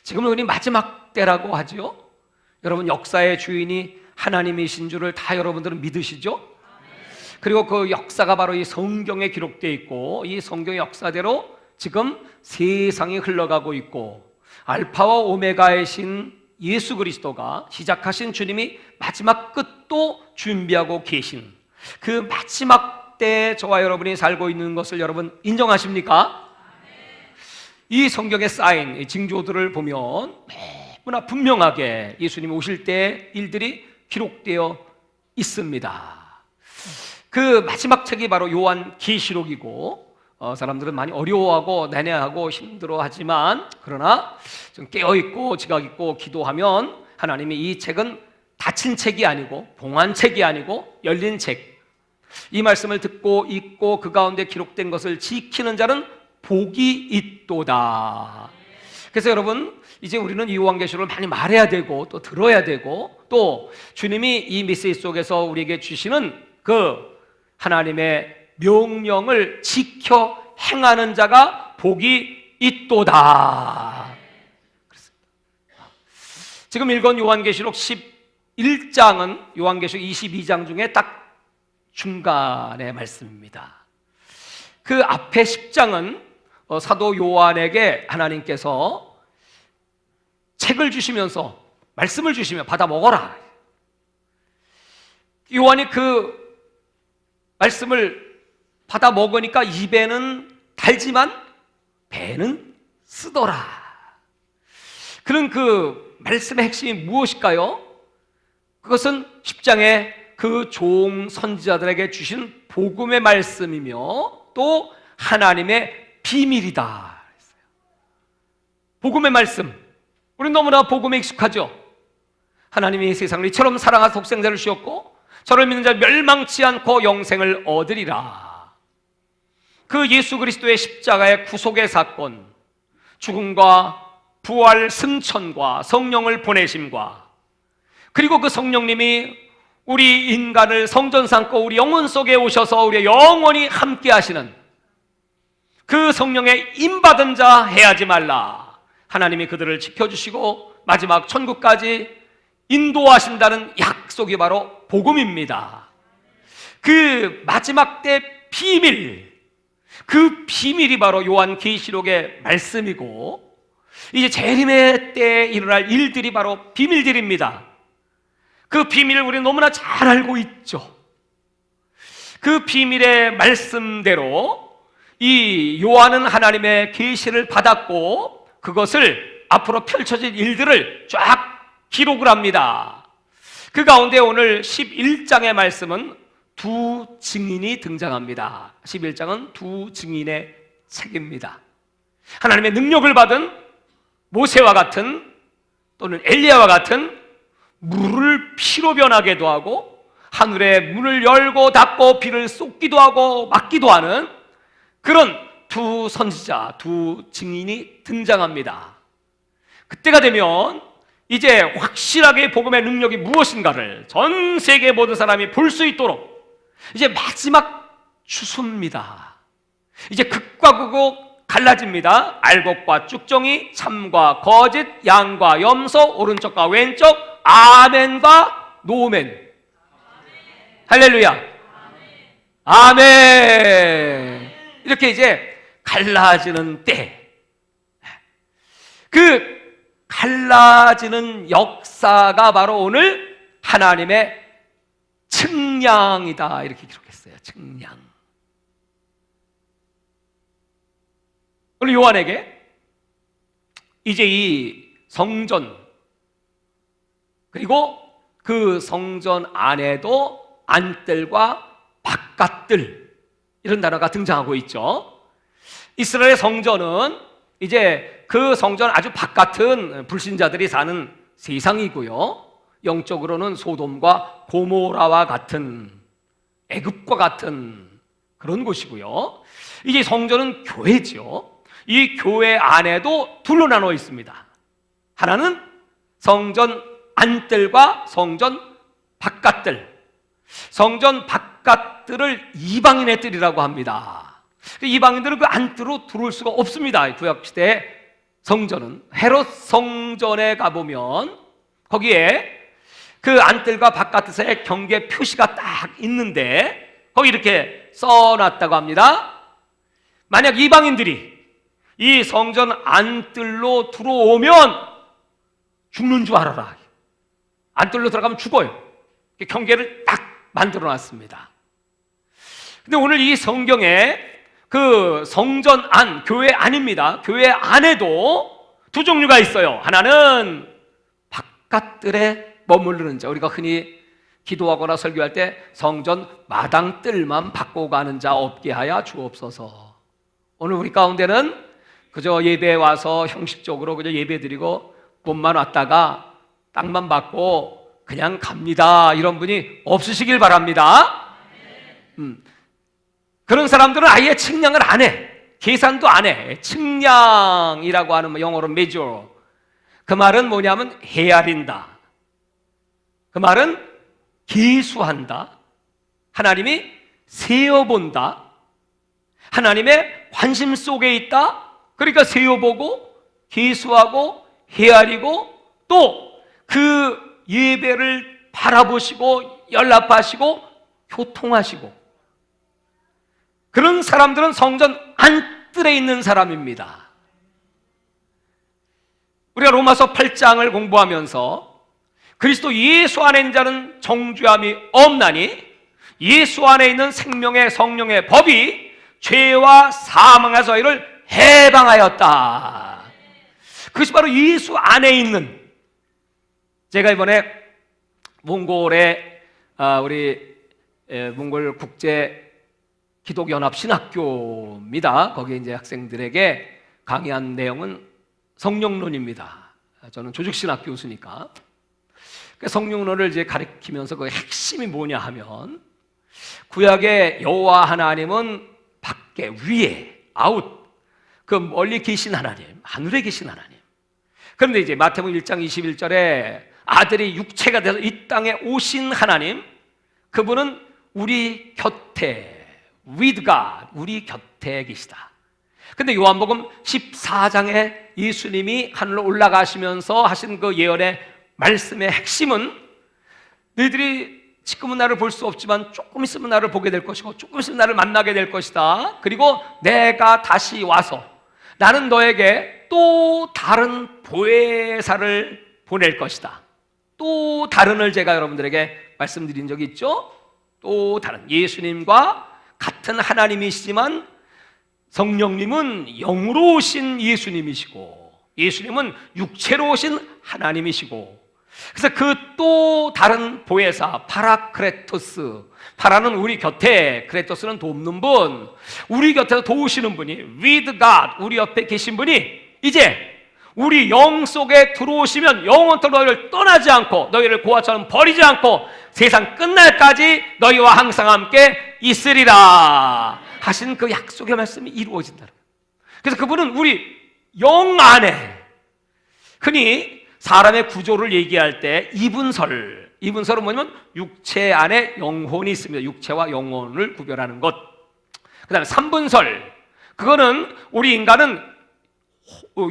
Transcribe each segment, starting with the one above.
지금은 우리 마지막 때라고 하죠. 여러분, 역사의 주인이 하나님이신 줄을 다 여러분들은 믿으시죠? 그리고 그 역사가 바로 이 성경에 기록되어 있고, 이 성경의 역사대로 지금 세상이 흘러가고 있고, 알파와 오메가이신 예수 그리스도가 시작하신 주님이 마지막 끝도 준비하고 계신 그 마지막 때 저와 여러분이 살고 있는 것을 여러분 인정하십니까? 이 성경에 쌓인 이 징조들을 보면 너무나 분명하게 예수님이 오실 때 일들이 기록되어 있습니다. 그 마지막 책이 바로 요한계시록이고, 사람들은 많이 어려워하고 난해하고 힘들어하지만, 그러나 좀 깨어있고 지각있고 기도하면 하나님이 이 책은 닫힌 책이 아니고 봉한 책이 아니고 열린 책, 이 말씀을 듣고 읽고 그 가운데 기록된 것을 지키는 자는 복이 있도다. 그래서 여러분, 이제 우리는 이 요한계시록을 많이 말해야 되고 또 들어야 되고, 또 주님이 이 메시지 속에서 우리에게 주시는 그 하나님의 명령을 지켜 행하는 자가 복이 있도다. 그렇습니다. 지금 읽은 요한계시록 11장은 요한계시록 22장 중에 딱 중간의 말씀입니다. 그 앞에 10장은 사도 요한에게 하나님께서 책을 주시면서 말씀을 주시며 받아 먹어라. 요한이 그 말씀을 받아 먹으니까 입에는 달지만 배는 쓰더라. 그런 그 말씀의 핵심이 무엇일까요? 그것은 10장에 그 종 선지자들에게 주신 복음의 말씀이며 또 하나님의 비밀이다. 복음의 말씀, 우리는 너무나 복음에 익숙하죠. 하나님이 세상을 이처럼 사랑하사 독생자를 주셨고 저를 믿는 자 멸망치 않고 영생을 얻으리라. 그 예수 그리스도의 십자가의 구속의 사건, 죽음과 부활, 승천과 성령을 보내심과, 그리고 그 성령님이 우리 인간을 성전 삼고 우리 영혼 속에 오셔서 우리의 영원히 함께 하시는 그 성령의 임받은 자 해하지 말라. 하나님이 그들을 지켜주시고 마지막 천국까지 인도하신다는 약속이 바로 복음입니다. 그 마지막 때 비밀, 그 비밀이 바로 요한계시록의 말씀이고, 이제 재림의 때에 일어날 일들이 바로 비밀들입니다. 그 비밀을 우리는 너무나 잘 알고 있죠. 그 비밀의 말씀대로 이 요한은 하나님의 계시를 받았고 그것을 앞으로 펼쳐질 일들을 쫙 기록을 합니다. 그 가운데 오늘 11장의 말씀은 두 증인이 등장합니다. 11장은 두 증인의 책입니다. 하나님의 능력을 받은 모세와 같은 또는 엘리야와 같은 물을 피로 변하게도 하고 하늘의 문을 열고 닫고 비를 쏟기도 하고 막기도 하는 그런 두 선지자, 두 증인이 등장합니다. 그때가 되면 이제 확실하게 복음의 능력이 무엇인가를 전 세계 모든 사람이 볼 수 있도록 이제 마지막 추수입니다. 이제 극과 극으로 갈라집니다. 알곡과 쭉정이, 참과 거짓, 양과 염소, 오른쪽과 왼쪽, 아멘과 노멘. 할렐루야. 아멘. 이렇게 이제 갈라지는 때, 그 갈라지는 역사가 바로 오늘 하나님의 측량이다, 이렇게 기록했어요. 측량. 오늘 요한에게 이제 이 성전, 그리고 그 성전 안에도 안뜰과 바깥뜰, 이런 단어가 등장하고 있죠. 이스라엘의 성전은 이제 그 성전 아주 바깥은 불신자들이 사는 세상이고요, 영적으로는 소돔과 고모라와 같은, 애굽과 같은 그런 곳이고요. 이제 성전은 교회죠. 이 교회 안에도 둘로 나눠 있습니다. 하나는 성전 안뜰과 성전 바깥뜰. 성전 바깥뜰을 이방인의 뜰이라고 합니다. 이방인들은 그 안뜰로 들어올 수가 없습니다. 구약시대에 성전은 헤롯 성전에 가보면 거기에 그 안뜰과 바깥에서의 경계 표시가 딱 있는데 거기 이렇게 써놨다고 합니다. 만약 이방인들이 이 성전 안뜰로 들어오면 죽는 줄 알아라. 안뜰로 들어가면 죽어요. 경계를 딱 만들어 놨습니다. 근데 오늘 이 성경에 그 성전 안, 교회 안입니다. 교회 안에도 두 종류가 있어요. 하나는 바깥뜰에 머무르는 자, 우리가 흔히 기도하거나 설교할 때 성전 마당 뜰만 받고 가는 자 없게 하여 주옵소서. 오늘 우리 가운데는 그저 예배에 와서 형식적으로 그저 예배 드리고 몸만 왔다가 땅만 받고 그냥 갑니다, 이런 분이 없으시길 바랍니다. 그런 사람들은 아예 측량을 안 해. 계산도 안 해. 측량이라고 하는 영어로 measure. 그 말은 뭐냐면 헤아린다. 그 말은 계수한다. 하나님이 세어본다. 하나님의 관심 속에 있다. 그러니까 세어보고 계수하고 헤아리고 또 그 예배를 바라보시고 연락하시고 교통하시고, 그런 사람들은 성전 안뜰에 있는 사람입니다. 우리가 로마서 8장을 공부하면서 그리스도 예수 안에 있는 자는 정죄함이 없나니 예수 안에 있는 생명의 성령의 법이 죄와 사망에서 이를 해방하였다. 그것이 바로 예수 안에 있는, 제가 이번에 몽골에 우리 몽골 국제 기독연합 신학교입니다. 거기에 이제 학생들에게 강의한 내용은 성령론입니다. 저는 조직신학 교수니까 성령론을 이제 가르치면서 그 핵심이 뭐냐 하면, 구약의 여호와 하나님은 밖에, 위에, 아웃, 그 멀리 계신 하나님, 하늘에 계신 하나님. 그런데 이제 마태복음 1장 21절에 아들이 육체가 돼서 이 땅에 오신 하나님, 그분은 우리 곁에, with God, 우리 곁에 계시다. 근데 요한복음 14장에 예수님이 하늘로 올라가시면서 하신 그 예언의 말씀의 핵심은, 너희들이 지금은 나를 볼 수 없지만 조금 있으면 나를 보게 될 것이고 조금 있으면 나를 만나게 될 것이다. 그리고 내가 다시 와서 나는 너에게 또 다른 보혜사를 보낼 것이다. 또 다른을 제가 여러분들에게 말씀드린 적이 있죠. 또 다른, 예수님과 같은 하나님이시지만 성령님은 영으로 오신 예수님이시고 예수님은 육체로 오신 하나님이시고, 그래서 그 또 다른 보혜사 파라크레토스, 파라는 우리 곁에, 크레토스는 돕는 분, 우리 곁에서 도우시는 분이 with God, 우리 옆에 계신 분이 이제 우리 영 속에 들어오시면 영원토록 너희를 떠나지 않고 너희를 고아처럼 버리지 않고 세상 끝날까지 너희와 항상 함께 있으리라 하신 그 약속의 말씀이 이루어진다는 거예요. 그래서 그분은 우리 영 안에, 흔히 사람의 구조를 얘기할 때 이분설은 뭐냐면 육체 안에 영혼이 있습니다. 육체와 영혼을 구별하는 것. 그 다음에 삼분설, 그거는 우리 인간은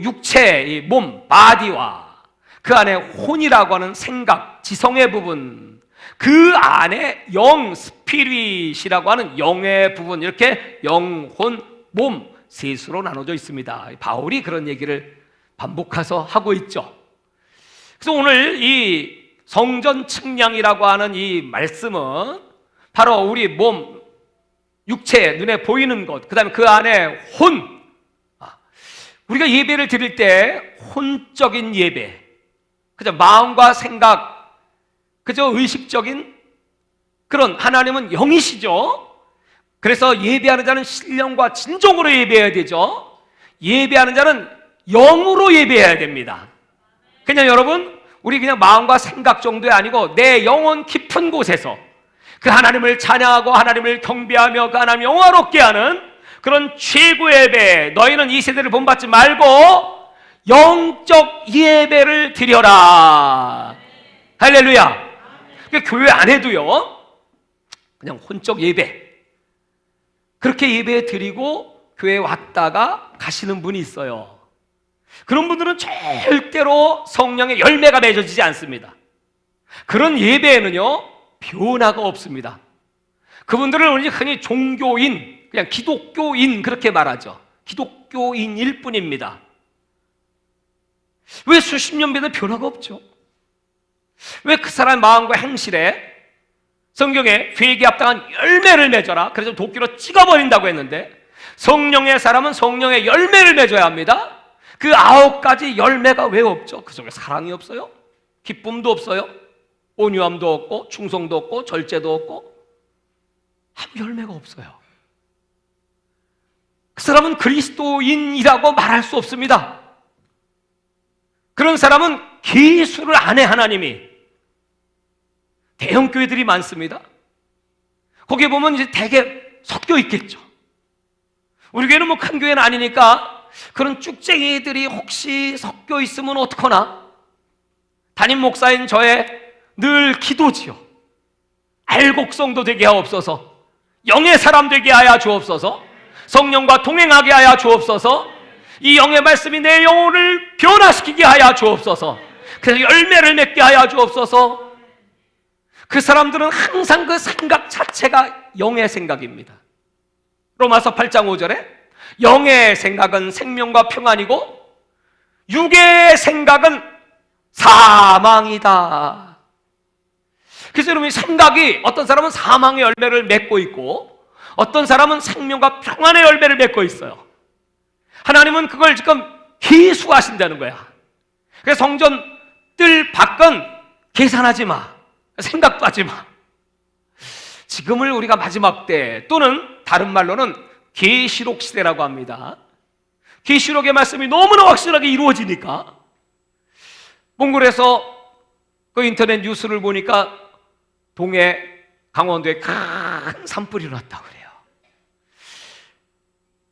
육체, 몸, 바디와 그 안에 혼이라고 하는 생각, 지성의 부분, 그 안에 영, 스피릿이라고 하는 영의 부분, 이렇게 영혼, 몸, 셋으로 나눠져 있습니다. 바울이 그런 얘기를 반복해서 하고 있죠. 그래서 오늘 이 성전 측량이라고 하는 이 말씀은 바로 우리 몸, 육체, 눈에 보이는 것, 그 다음에 그 안에 혼, 우리가 예배를 드릴 때 혼적인 예배, 그저 마음과 생각, 그저 의식적인 그런, 하나님은 영이시죠. 그래서 예배하는 자는 신령과 진정으로 예배해야 되죠. 예배하는 자는 영으로 예배해야 됩니다. 그냥 여러분, 우리 그냥 마음과 생각 정도이 아니고 내 영혼 깊은 곳에서 그 하나님을 찬양하고 하나님을 경배하며 그 하나님을 영화롭게 하는 그런 최고의 예배, 너희는 이 세대를 본받지 말고 영적 예배를 드려라. 할렐루야. 교회 안에도요, 그냥 혼적 예배, 그렇게 예배 드리고 교회에 왔다가 가시는 분이 있어요. 그런 분들은 절대로 성령의 열매가 맺어지지 않습니다. 그런 예배에는요, 변화가 없습니다. 그분들은 흔히 종교인, 그냥 기독교인 그렇게 말하죠. 기독교인일 뿐입니다. 왜 수십 년 배도 변화가 없죠? 왜 그 사람의 마음과 행실에 성경에 회개에 합당한 열매를 맺어라, 그래서 도끼로 찍어버린다고 했는데, 성령의 사람은 성령의 열매를 맺어야 합니다. 그 9가지 열매가 왜 없죠? 그 속에 사랑이 없어요? 기쁨도 없어요? 온유함도 없고 충성도 없고 절제도 없고 아무 열매가 없어요. 그 사람은 그리스도인이라고 말할 수 없습니다. 그런 사람은 계수를 안 해. 하나님이 대형 교회들이 많습니다. 거기에 보면 이제 대개 섞여 있겠죠. 우리 교회는 뭐 큰 교회는 아니니까 그런 쭉쟁이들이 혹시 섞여 있으면 어떡하나? 담임 목사인 저의 늘 기도지요. 알곡성도 되게 하옵소서, 영의 사람 되게 하여 주옵소서, 성령과 동행하게 하여 주옵소서, 이 영의 말씀이 내 영혼을 변화시키게 하여 주옵소서, 그래서 열매를 맺게 하여 주옵소서. 그 사람들은 항상 그 생각 자체가 영의 생각입니다. 로마서 8장 5절에 영의 생각은 생명과 평안이고 육의 생각은 사망이다. 그래서 여러분, 생각이 어떤 사람은 사망의 열매를 맺고 있고 어떤 사람은 생명과 평안의 열매를 맺고 있어요. 하나님은 그걸 지금 계수하신다는 거야. 그래서 성전 뜰 밖은 계산하지 마, 생각도 하지 마. 지금을 우리가 마지막 때, 또는 다른 말로는 계시록 시대라고 합니다. 계시록의 말씀이 너무나 확실하게 이루어지니까, 몽골에서 그 인터넷 뉴스를 보니까 동해 강원도에 큰 산불이 났다고 그래요.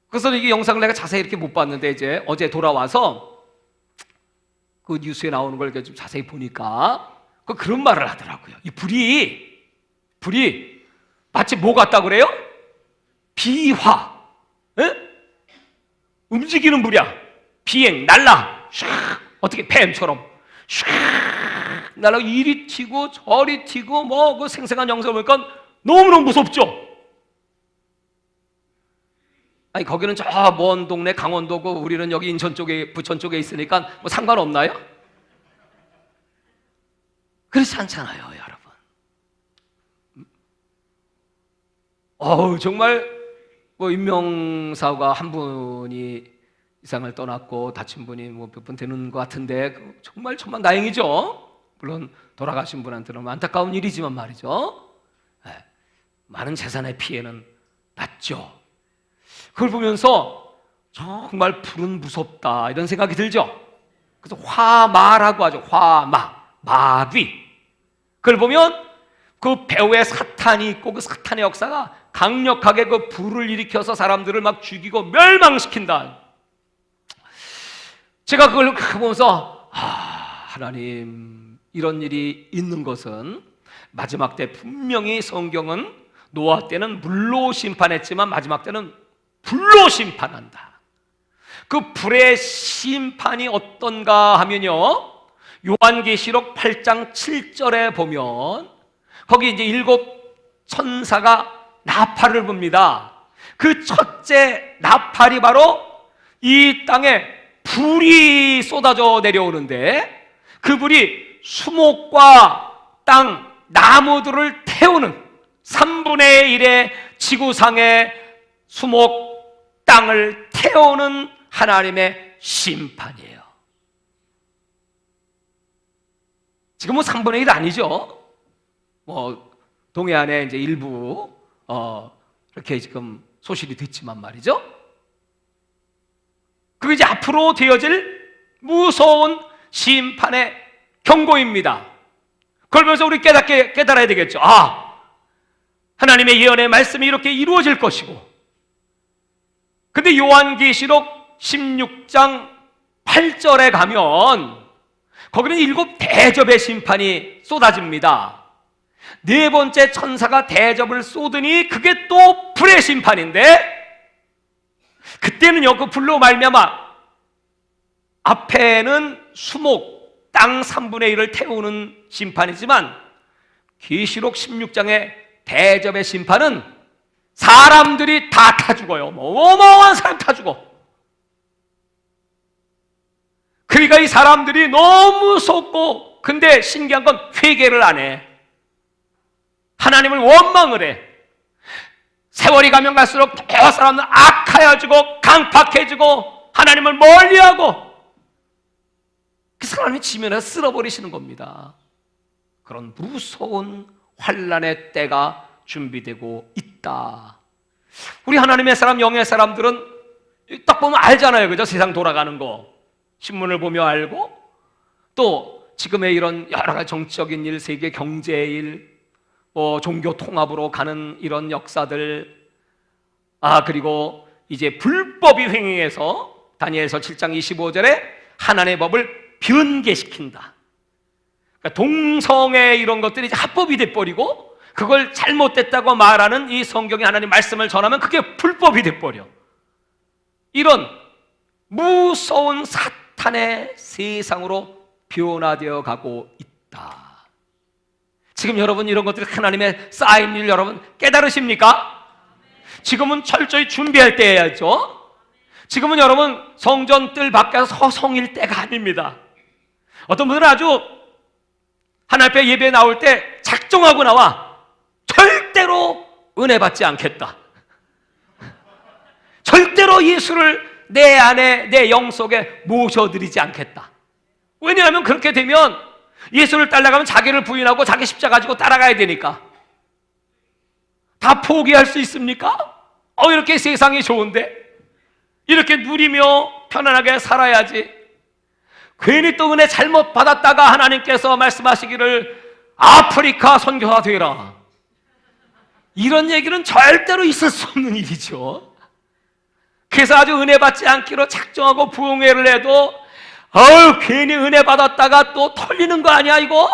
그래서 이게 영상을 내가 자세히 이렇게 못 봤는데, 이제 어제 돌아와서 그 뉴스에 나오는 걸 좀 자세히 보니까 그런 말을 하더라고요. 이 불이 마치 뭐 같다 그래요? 비화, 에? 움직이는 불이야. 비행, 날라, 슉, 어떻게 뱀처럼 슉 날라, 이리 튀고 저리 튀고, 뭐 그 생생한 영상을 보니까 너무너무 무섭죠. 아니, 거기는 저 먼 동네 강원도고 우리는 여기 인천 쪽에, 부천 쪽에 있으니까 뭐 상관없나요? 그렇지 않잖아요, 여러분. 정말 뭐 임명사가 한 분이 이상을 떠났고 다친 분이 뭐 몇 분 되는 것 같은데, 정말 천만다행이죠. 물론 돌아가신 분한테는 안타까운 일이지만 말이죠. 많은 재산의 피해는 났죠. 그걸 보면서 정말 불은 무섭다, 이런 생각이 들죠. 그래서 화마라고 하죠. 화마, 마귀. 그걸 보면 그 배후에 사탄이 있고 그 사탄의 역사가 강력하게 그 불을 일으켜서 사람들을 막 죽이고 멸망시킨다. 제가 그걸 보면서 하나님, 이런 일이 있는 것은 마지막 때 분명히 성경은 노아 때는 물로 심판했지만 마지막 때는 불로 심판한다. 그 불의 심판이 어떤가 하면요, 요한계시록 8장 7절에 보면 거기 이제 7 천사가 나팔을 붑니다. 그 첫째 나팔이 바로 이 땅에 불이 쏟아져 내려오는데, 그 불이 수목과 땅, 나무들을 태우는 3분의 1의 지구상의 수목, 땅을 태우는 하나님의 심판이에요. 지금 뭐 3분의 1 아니죠. 뭐 동해안에 이제 일부 이렇게 지금 소실이 됐지만 말이죠. 그게 이제 앞으로 되어질 무서운 심판의 경고입니다. 그걸 보면서 우리 깨달아야 되겠죠. 하나님의 예언의 말씀이 이렇게 이루어질 것이고, 근데 요한계시록 16장 8절에 가면 거기는 7 대접의 심판이 쏟아집니다. 네 번째 천사가 대접을 쏟으니 그게 또 불의 심판인데, 그때는요, 그 불로 말미암아 앞에는 수목, 땅 3분의 1을 태우는 심판이지만 계시록 16장의 대접의 심판은 사람들이 다 죽어요. 어마어마한 사람 다 죽어. 그러니까 이 사람들이 너무 속고, 근데 신기한 건 회개를 안 해. 하나님을 원망을 해. 세월이 가면 갈수록 더 사람은 악하여지고 강팍해지고 하나님을 멀리하고, 그 사람이 지면에서 쓸어버리시는 겁니다. 그런 무서운 환난의 때가 준비되고 있다. 우리 하나님의 사람, 영의 사람들은 딱 보면 알잖아요, 그죠? 세상 돌아가는 거 신문을 보며 알고, 또 지금의 이런 여러 가지 정치적인 일, 세계 경제의 일, 종교 통합으로 가는 이런 역사들, 그리고 이제 불법이 횡행해서 다니엘서 7장 25절에 하나님의 법을 변개시킨다. 그러니까 동성애 이런 것들이 이제 합법이 돼버리고, 그걸 잘못됐다고 말하는 이 성경의 하나님 말씀을 전하면 그게 불법이 돼버려. 이런 무서운 사탄의 세상으로 변화되어 가고 있다. 지금 여러분 이런 것들이 하나님의 쌓인 일 여러분 깨달으십니까? 지금은 철저히 준비할 때야죠. 지금은 여러분 성전 뜰 밖에서 서성일 때가 아닙니다. 어떤 분들은 아주 하나님 앞에 예배 나올 때 작정하고 나와. 절대로 은혜 받지 않겠다. 절대로 예수를 내 안에, 내 영 속에 모셔드리지 않겠다. 왜냐하면 그렇게 되면 예수를 따라가면 자기를 부인하고 자기 십자가 가지고 따라가야 되니까. 다 포기할 수 있습니까? 이렇게 세상이 좋은데, 이렇게 누리며 편안하게 살아야지. 괜히 또 은혜 잘못 받았다가 하나님께서 말씀하시기를 아프리카 선교사 되라, 이런 얘기는 절대로 있을 수 없는 일이죠. 그래서 아주 은혜 받지 않기로 작정하고 부흥회를 해도 괜히 은혜 받았다가 또 털리는 거 아니야 이거?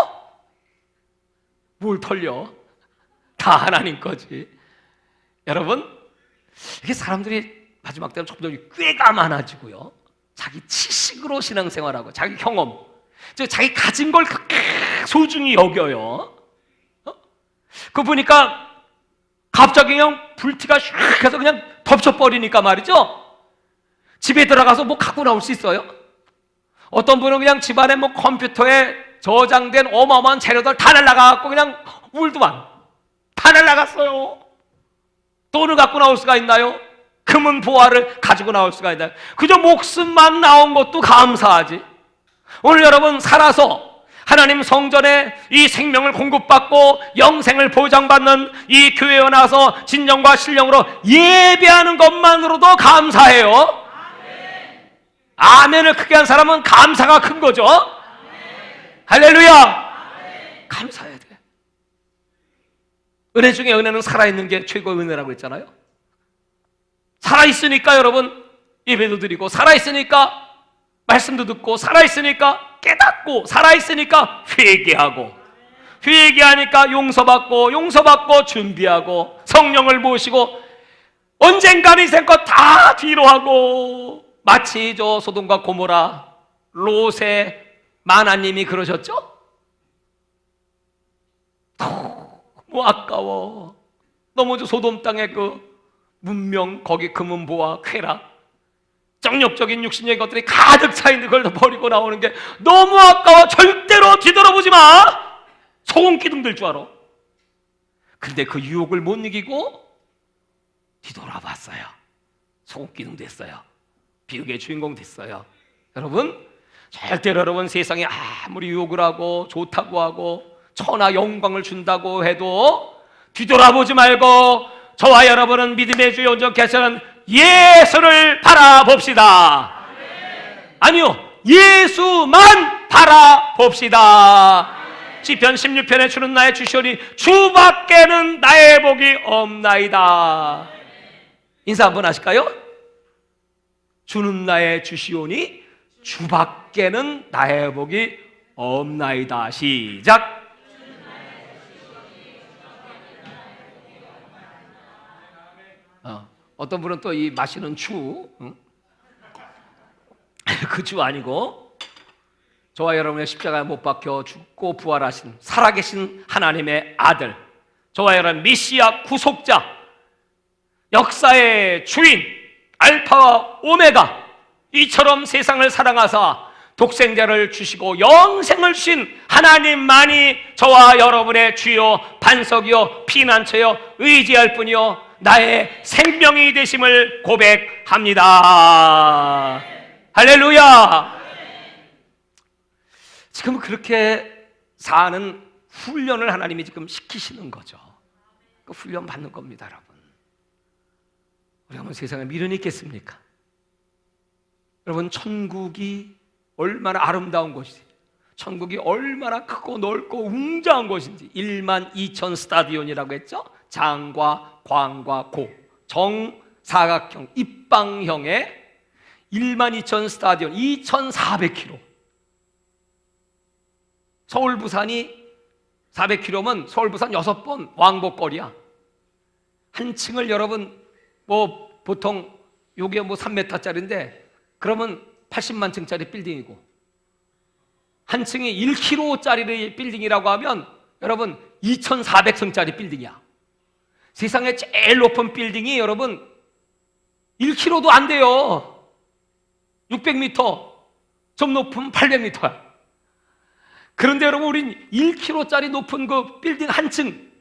뭘 털려? 다 하나님 거지. 여러분, 이게 사람들이 마지막 때는 점점 꾀가 많아지고요, 자기 지식으로 신앙생활하고 자기 경험, 즉 자기 가진 걸 소중히 여겨요. 그거 보니까 갑자기 그냥 불티가 슉 해서 그냥 덮쳐버리니까 말이죠, 집에 들어가서 뭐 갖고 나올 수 있어요? 어떤 분은 그냥 집안에 뭐 컴퓨터에 저장된 어마어마한 재료들 다 날라가갖고 그냥 울더만 다 날라갔어요. 돈을 갖고 나올 수가 있나요? 금은 보화를 가지고 나올 수가 있나요? 그저 목숨만 나온 것도 감사하지. 오늘 여러분 살아서 하나님 성전에 이 생명을 공급받고 영생을 보장받는 이 교회에 나와서 진정과 신령으로 예배하는 것만으로도 감사해요. 아멘. 아멘을 크게 한 사람은 감사가 큰 거죠. 아멘. 할렐루야. 아멘. 감사해야 돼. 은혜 중에 은혜는 살아있는 게 최고의 은혜라고 했잖아요. 살아있으니까 여러분 예배도 드리고, 살아있으니까 말씀도 듣고, 살아있으니까 깨닫고, 살아있으니까 회개하고, 회개하니까 용서받고, 용서받고 준비하고, 성령을 모시고, 언젠가는 인생 것 다 뒤로 하고, 마치 저 소돔과 고모라, 롯의 마나님이 그러셨죠? 너무 아까워. 너무 저 소돔 땅의 그 문명, 거기 금은 보화, 쾌락, 정욕적인 육신의 것들이 가득 차 있는 걸 버리고 나오는 게 너무 아까워. 절대로 뒤돌아보지 마. 소금 기둥 될 줄 알아. 근데 그 유혹을 못 이기고 뒤돌아봤어요. 소금 기둥 됐어요. 비극의 주인공 됐어요. 여러분, 절대로 여러분 세상에 아무리 유혹을 하고 좋다고 하고 천하 영광을 준다고 해도 뒤돌아보지 말고 저와 여러분은 믿음의 주 온전케서는 예수를 바라봅시다. 아니요, 예수만 바라봅시다. 시편 16편에 주는 나의 주시오니 주밖에는 나의 복이 없나이다. 인사 한번 하실까요? 주는 나의 주시오니 주밖에는 나의 복이 없나이다. 시작. 어떤 분은 또 이 마시는 추, 그 주 아니고 저와 여러분의 십자가에 못 박혀 죽고 부활하신 살아계신 하나님의 아들, 저와 여러분 메시아 구속자, 역사의 주인, 알파와 오메가, 이처럼 세상을 사랑하사 독생자를 주시고 영생을 주신 하나님만이 저와 여러분의 주요 반석이요 피난처요 의지할 뿐이요 나의 생명이 되심을 고백합니다. 할렐루야. 지금 그렇게 사는 훈련을 하나님이 지금 시키시는 거죠. 그 훈련 받는 겁니다, 여러분. 우리가 뭐 세상에 미련이 있겠습니까? 여러분, 천국이 얼마나 아름다운 곳이지, 천국이 얼마나 크고 넓고 웅장한 곳인지. 1만 2천 스타디온이라고 했죠. 장과 광과 고, 정사각형 입방형의 1만 2천 스타디온, 2,400km. 서울 부산이 400km면 서울 부산 6번 왕복거리야. 한 층을 여러분 뭐 보통 요게 뭐 3m짜리인데 그러면 80만 층짜리 빌딩이고, 한 층이 1km짜리 빌딩이라고 하면 여러분 2,400층짜리 빌딩이야. 세상에 제일 높은 빌딩이 여러분 1km도 안 돼요. 600m, 좀 높으면 800m야. 그런데 여러분, 우린 1km짜리 높은 그 빌딩 한 층,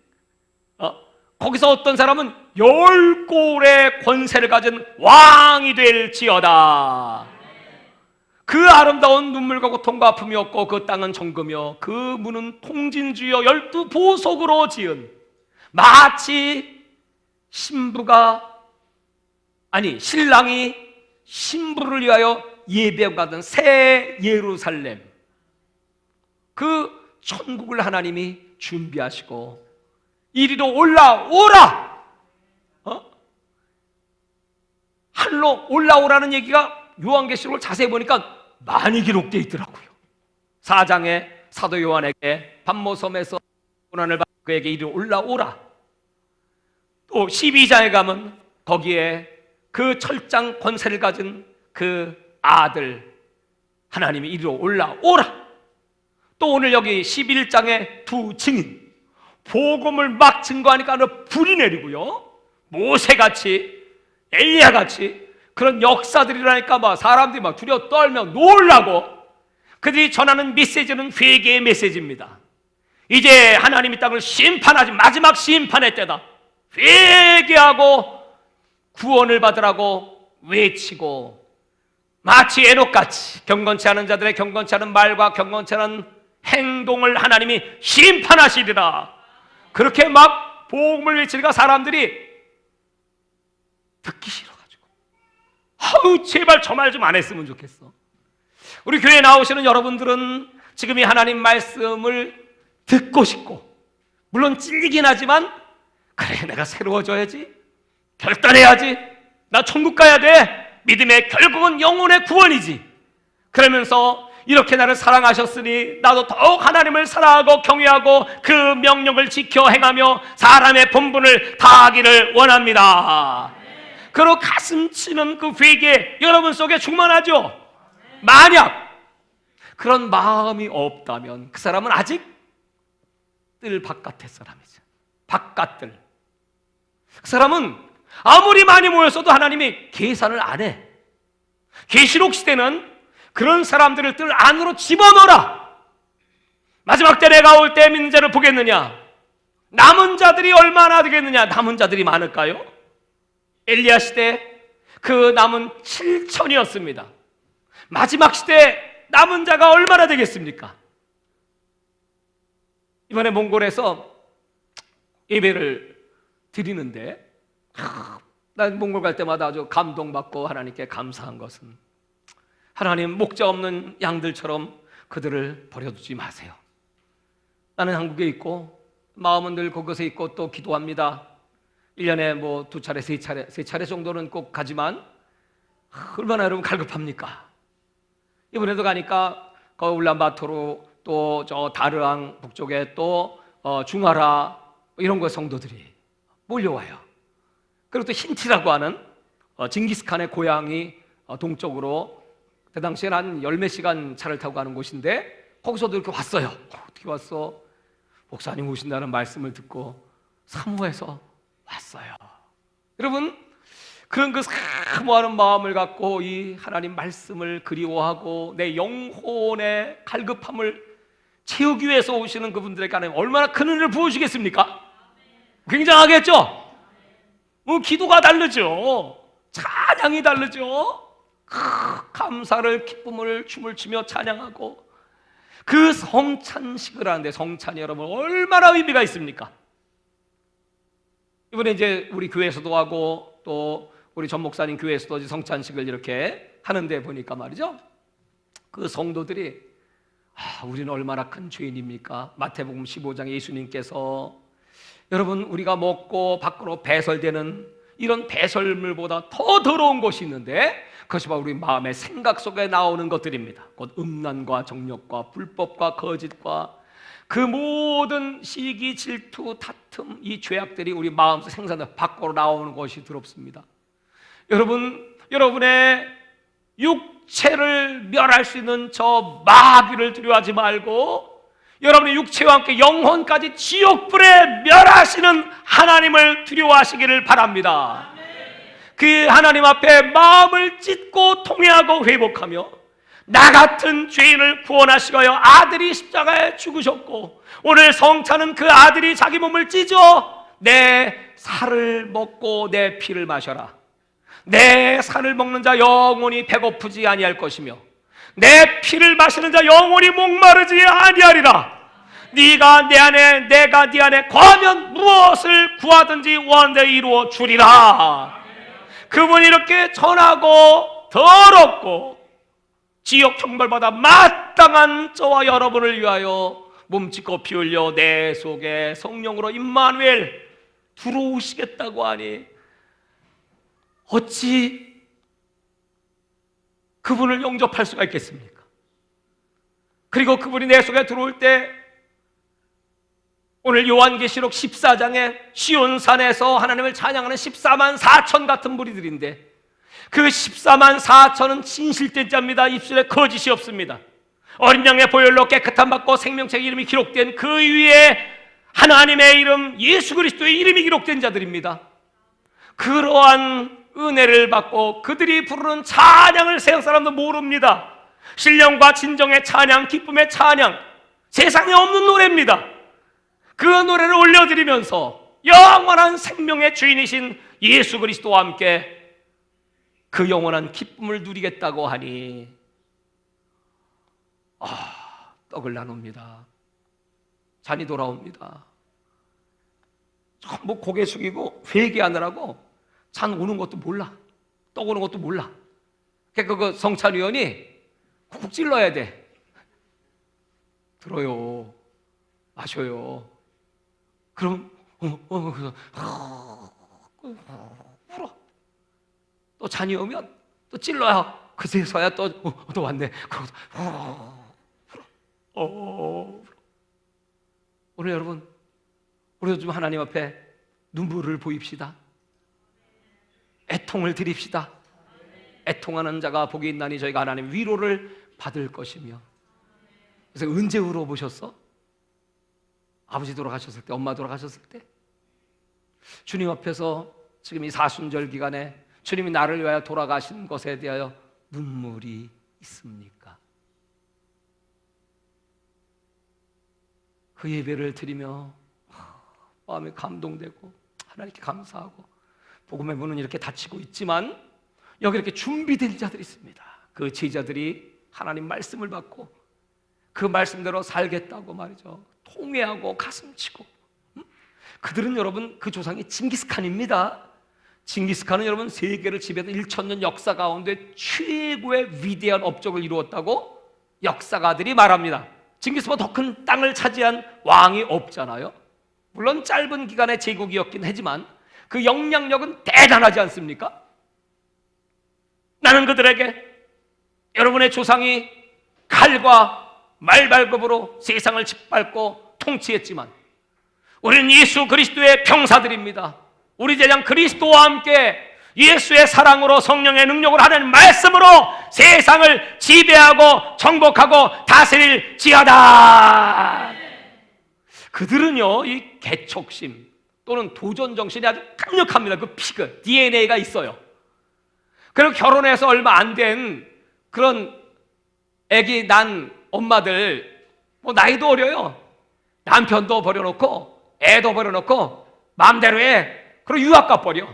거기서 어떤 사람은 10골의 권세를 가진 왕이 될지어다. 그 아름다운 눈물과 고통과 아픔이 없고 그 땅은 정금이요 그 문은 통진주여 12보석으로 지은, 마치 신랑이 신부를 위하여 예배하던 새 예루살렘, 그 천국을 하나님이 준비하시고 이리로 올라오라, 하늘로 올라오라는 얘기가 요한계시록을 자세히 보니까 많이 기록되어 있더라고요. 4장에 사도 요한에게 반모섬에서 고난을 받은 그에게 이리로 올라오라. 또 12장에 가면 거기에 그 철장 권세를 가진 그 아들 하나님이 이리로 올라오라. 또 오늘 여기 11장에 두 증인, 복음을 막 증거하니까 불이 내리고요, 모세같이 엘리야같이 그런 역사들이라니까 막 사람들이 막 두려워 떨며 놀라고, 그들이 전하는 메시지는 회개의 메시지입니다. 이제 하나님이 땅을 심판하지, 마지막 심판의 때다. 회개하고 구원을 받으라고 외치고, 마치 에녹같이 경건치 않은 자들의 경건치 않은 말과 경건치 않은 행동을 하나님이 심판하시리라. 그렇게 막 복음을 외치니까 사람들이 듣기 싫어가지고, 아우 제발 저 말 좀 안 했으면 좋겠어. 우리 교회에 나오시는 여러분들은 지금 이 하나님 말씀을 듣고 싶고, 물론 찔리긴 하지만 그래 내가 새로워져야지, 결단해야지, 나 천국 가야 돼, 믿음의 결국은 영혼의 구원이지, 그러면서 이렇게 나를 사랑하셨으니 나도 더욱 하나님을 사랑하고 경외하고 그 명령을 지켜 행하며 사람의 본분을 다하기를 원합니다. 그리고 가슴 치는 그 회개 여러분 속에 충만하죠? 만약 그런 마음이 없다면 그 사람은 아직 뜰 바깥의 사람이죠. 바깥들. 그 사람은 아무리 많이 모였어도 하나님이 계산을 안 해. 계시록 시대는 그런 사람들을 뜰 안으로 집어넣어라. 마지막 때 내가 올 때 믿는 자를 보겠느냐? 남은 자들이 얼마나 되겠느냐? 남은 자들이 많을까요? 엘리야 시대 그 남은 7천이었습니다. 마지막 시대 남은 자가 얼마나 되겠습니까? 이번에 몽골에서 예배를 드리는데 난 몽골 갈 때마다 아주 감동받고 하나님께 감사한 것은, 하나님 목자 없는 양들처럼 그들을 버려두지 마세요. 나는 한국에 있고 마음은 늘 그곳에 있고 또 기도합니다. 1년에 뭐 2차례, 3차례 정도는 꼭 가지만 얼마나 여러분 갈급합니까? 이번에도 가니까 그 울란바토르, 또 저 다르앙 북쪽에 또 중하라 이런 거 성도들이 몰려와요. 그리고 또 힌티라고 하는 징기스칸의 고향이 동쪽으로 그 당시에는 한 열 몇 시간 차를 타고 가는 곳인데 거기서도 이렇게 왔어요. 어떻게 왔어? 목사님 오신다는 말씀을 듣고 사모해서 왔어요. 여러분, 그런 그 사모하는 마음을 갖고 이 하나님 말씀을 그리워하고 내 영혼의 갈급함을 채우기 위해서 오시는 그분들에게 하나님 얼마나 큰 은혜를 부어주시겠습니까? 굉장하겠죠? 기도가 다르죠. 찬양이 다르죠. 감사를, 기쁨을, 춤을 추며 찬양하고 그 성찬식을 하는데, 성찬이 여러분 얼마나 의미가 있습니까? 이번에 이제 우리 교회에서도 하고 또 우리 전 목사님 교회에서도 성찬식을 이렇게 하는데 보니까 말이죠, 그 성도들이 우리는 얼마나 큰 죄인입니까? 마태복음 15장에 예수님께서 여러분 우리가 먹고 밖으로 배설되는 이런 배설물보다 더 더러운 것이 있는데 그것이 바로 우리 마음의 생각 속에 나오는 것들입니다. 곧 음란과 정욕과 불법과 거짓과 그 모든 시기, 질투, 다툼, 이 죄악들이 우리 마음속 생산돼 밖으로 나오는 것이 더럽습니다. 여러분, 여러분의 육체를 멸할 수 있는 저 마귀를 두려워하지 말고 여러분의 육체와 함께 영혼까지 지옥불에 멸하시는 하나님을 두려워하시기를 바랍니다. 그 하나님 앞에 마음을 찢고 통회하고 회복하며 나 같은 죄인을 구원하시기 위하여 아들이 십자가에 죽으셨고 오늘 성찬은 그 아들이 자기 몸을 찢어 내 살을 먹고 내 피를 마셔라. 내 살을 먹는 자 영원히 배고프지 아니할 것이며 내 피를 마시는 자 영원히 목마르지 아니하리라. 네가 내 안에 내가 네 안에 거하면 무엇을 구하든지 원대로 이루어 주리라. 그분이 이렇게 전하고 더럽고 지옥 형벌받아 마땅한 저와 여러분을 위하여 몸짓고 피 흘려 내 속에 성령으로 임마누엘 들어오시겠다고 하니 어찌 그분을 영접할 수가 있겠습니까? 그리고 그분이 내 속에 들어올 때 오늘 요한계시록 14장에 시온산에서 하나님을 찬양하는 14만 4천 같은 무리들인데 그 14만 4천은 진실된 자입니다. 입술에 거짓이 없습니다. 어린 양의 보혈로 깨끗함 받고 생명책 이름이 기록된 그 위에 하나님의 이름 예수 그리스도의 이름이 기록된 자들입니다. 그러한 은혜를 받고 그들이 부르는 찬양을 세상 사람도 모릅니다. 신령과 진정의 찬양, 기쁨의 찬양, 세상에 없는 노래입니다. 그 노래를 올려드리면서 영원한 생명의 주인이신 예수 그리스도와 함께 그 영원한 기쁨을 누리겠다고 하니 떡을 나눕니다. 잔이 돌아옵니다. 전부 고개 숙이고 회개하느라고 잔 오는 것도 몰라, 떡 오는 것도 몰라. 그러니까 그 성찬위원이 쿡쿡 찔러야 돼. 들어요, 마셔요. 그럼 울어. 또 잔이 오면 또 찔러야 그제서야 또 왔네. 오늘 여러분, 우리도 좀 하나님 앞에 눈물을 보입시다. 애통을 드립시다. 애통하는 자가 복이 있나니 저희가 하나님 위로를 받을 것이며. 그래서 언제 울어보셨어? 아버지 돌아가셨을 때, 엄마 돌아가셨을 때? 주님 앞에서 지금 이 사순절 기간에 주님이 나를 위하여 돌아가신 것에 대하여 눈물이 있습니까? 그 예배를 드리며 마음이 감동되고 하나님께 감사하고 복음의 문은 이렇게 닫히고 있지만 여기 이렇게 준비된 자들이 있습니다. 그 제자들이 하나님 말씀을 받고 그 말씀대로 살겠다고 말이죠. 통회하고 가슴치고. 그들은 여러분 그 조상이 징기스칸입니다. 징기스칸은 여러분 세계를 지배했던 1000년 역사 가운데 최고의 위대한 업적을 이루었다고 역사가들이 말합니다. 징기스보다 더 큰 땅을 차지한 왕이 없잖아요. 물론 짧은 기간의 제국이었긴 하지만 그 영향력은 대단하지 않습니까? 나는 그들에게 여러분의 조상이 칼과 말발굽으로 세상을 짓밟고 통치했지만 우리는 예수 그리스도의 병사들입니다. 우리 대장 그리스도와 함께 예수의 사랑으로, 성령의 능력으로, 하는 말씀으로 세상을 지배하고 정복하고 다스릴지어다. 그들은요, 이 개척심 또는 도전정신이 아주 강력합니다. 그 피그, DNA가 있어요. 그리고 결혼해서 얼마 안 된 그런 애기 난 엄마들, 나이도 어려요. 남편도 버려놓고 애도 버려놓고 마음대로 해. 그리고 유학 가버려.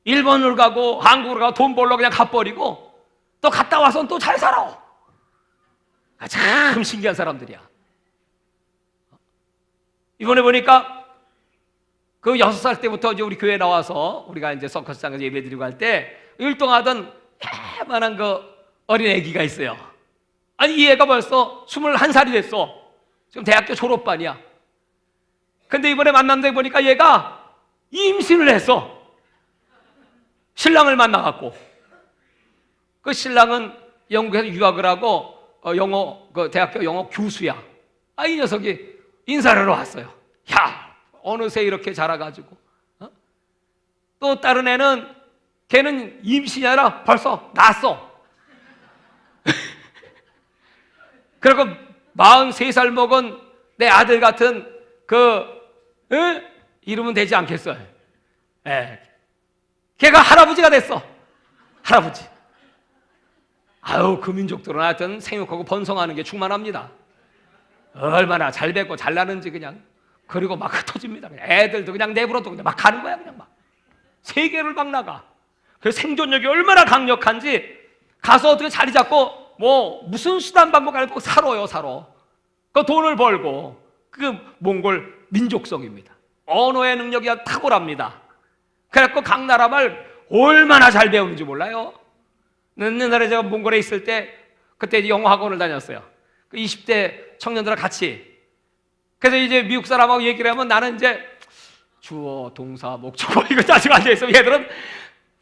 일본을 가고 한국으로 가고 돈 벌러 그냥 가버리고 또 갔다 와서는 또 잘 살아. 참 신기한 사람들이야. 이번에 보니까 그 6살 때부터 이제 우리 교회 나와서 우리가 이제 서커스장에서 예배 드리고 할 때 율동하던 야만한 그 어린 애기가 있어요. 아니, 이 애가 벌써 21살이 됐어. 지금 대학교 졸업반이야. 근데 이번에 만났는데 보니까 얘가 임신을 했어. 신랑을 만나갖고. 그 신랑은 영국에서 유학을 하고 대학교 영어 교수야. 이 녀석이 인사를 하러 왔어요. 야, 어느새 이렇게 자라가지고. 또 다른 애는 걔는 임신이 아니라 벌써 낳았어. 그리고 43살 먹은 내 아들 같은 이러면 되지 않겠어요? 걔가 할아버지가 됐어. 할아버지. 그 민족들은 하여튼 생육하고 번성하는 게 충만합니다. 얼마나 잘 뵙고 잘 나는지 그냥. 그리고 막 흩어집니다. 애들도 그냥 내버려도 그냥 막 가는 거야. 그냥 막 세계를 막 나가. 그 생존력이 얼마나 강력한지 가서 어떻게 자리 잡고 무슨 수단 방법 안 꼭 살아요. 그 돈을 벌고. 그 몽골 민족성입니다. 언어의 능력이 탁월합니다. 그래갖고 각 나라 말 얼마나 잘 배우는지 몰라요. 옛날에 제가 몽골에 있을 때 그때 영어 학원을 다녔어요. 그 20대 청년들과 같이. 그래서 이제 미국 사람하고 얘기를 하면 나는 이제 주어, 동사, 목적어 이거 따지고 앉아있어. 얘들은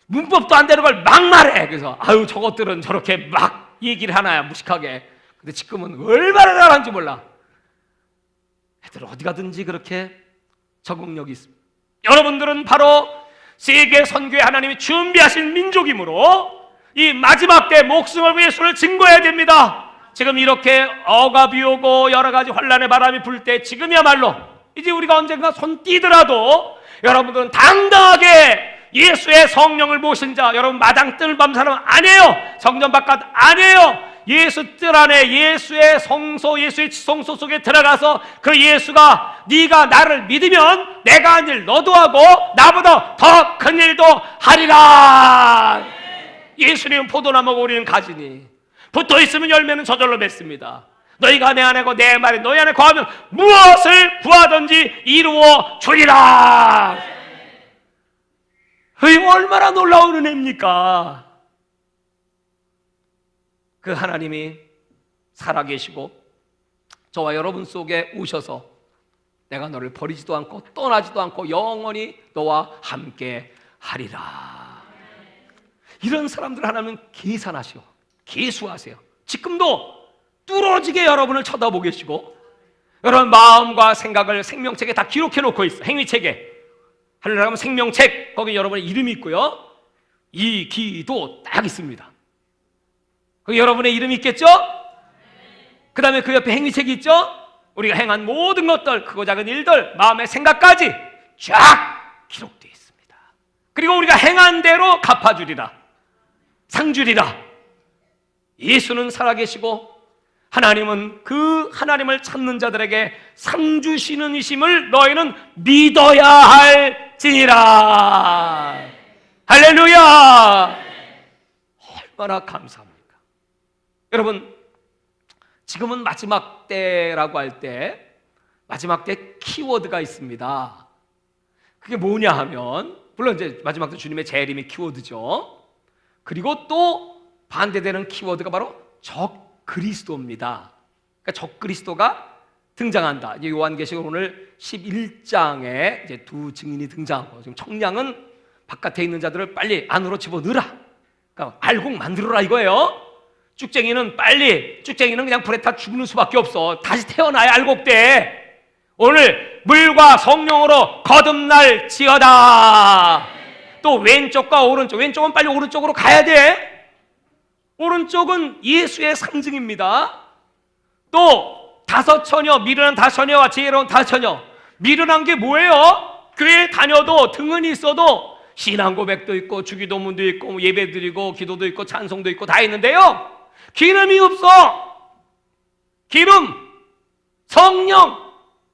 문법도 안 되는 걸 막 말해. 그래서 저것들은 저렇게 막 얘기를 하나야, 무식하게. 근데 지금은 얼마나 잘하는지 몰라. 애들 어디 가든지 그렇게 적응력이 있습니다. 여러분들은 바로 세계 선교에 하나님이 준비하신 민족이므로 이 마지막 때 목숨을 위해 예수를 증거해야 됩니다. 지금 이렇게 억압이 오고 여러 가지 환란의 바람이 불 때 지금이야말로 이제 우리가 언젠가 손 띄더라도 여러분들은 당당하게 예수의 성령을 모신 자, 여러분 마당 뜰 밤 사람 아니에요. 성전 바깥 아니에요. 예수 뜰 안에 예수의 성소, 예수의 지성소 속에 들어가서 그 예수가 네가 나를 믿으면 내가 한 일 너도 하고 나보다 더 큰 일도 하리라. 예수님은 포도나무고 우리는 가지니 붙어있으면 열매는 저절로 맺습니다. 너희가 내 안에고 내 말이 너희 안에 거하면 무엇을 구하든지 이루어 주리라. 이거 얼마나 놀라운 은혜입니까? 그 하나님이 살아계시고 저와 여러분 속에 오셔서 내가 너를 버리지도 않고 떠나지도 않고 영원히 너와 함께 하리라. 이런 사람들 하나님은 계산하시오, 계수하세요. 지금도 뚫어지게 여러분을 쳐다보고 계시고 여러분 마음과 생각을 생명책에 다 기록해 놓고 있어. 행위책에 하늘나라 가면 생명책, 거기 여러분의 이름이 있고요, 이기도 딱 있습니다. 거기 여러분의 이름이 있겠죠? 그 다음에 그 옆에 행위책이 있죠? 우리가 행한 모든 것들, 크고 작은 일들, 마음의 생각까지 쫙 기록되어 있습니다. 그리고 우리가 행한 대로 갚아주리라, 상 주리라. 예수는 살아계시고 하나님은 그 하나님을 찾는 자들에게 상 주시는 이심을 너희는 믿어야 할지니라. 할렐루야. 얼마나 감사합니까? 여러분, 지금은 마지막 때라고 할 때 마지막 때 키워드가 있습니다. 그게 뭐냐 하면, 물론 이제 마지막 때 주님의 재림이 키워드죠. 그리고 또 반대되는 키워드가 바로 적그리스도입니다. 그러니까 적그리스도가 등장한다. 이제 요한계시록 오늘 11장에 이제 두 증인이 등장하고, 지금 청량은 바깥에 있는 자들을 빨리 안으로 집어넣으라. 그러니까 알곡 만들어라 이거예요. 쭉쟁이는 쭉쟁이는 그냥 불에 타 죽는 수밖에 없어. 다시 태어나야 알곡돼. 오늘 물과 성령으로 거듭날지어다. 또 왼쪽과 오른쪽, 왼쪽은 빨리 오른쪽으로 가야 돼. 오른쪽은 예수의 상징입니다. 또 다섯 처녀, 미련한 다섯 처녀와 지혜로운 다섯 처녀. 미련한 게 뭐예요? 교회 다녀도 등은이 있어도 신앙 고백도 있고 주기도문도 있고 예배 드리고 기도도 있고 찬송도 있고 다 있는데요, 기름이 없어. 기름,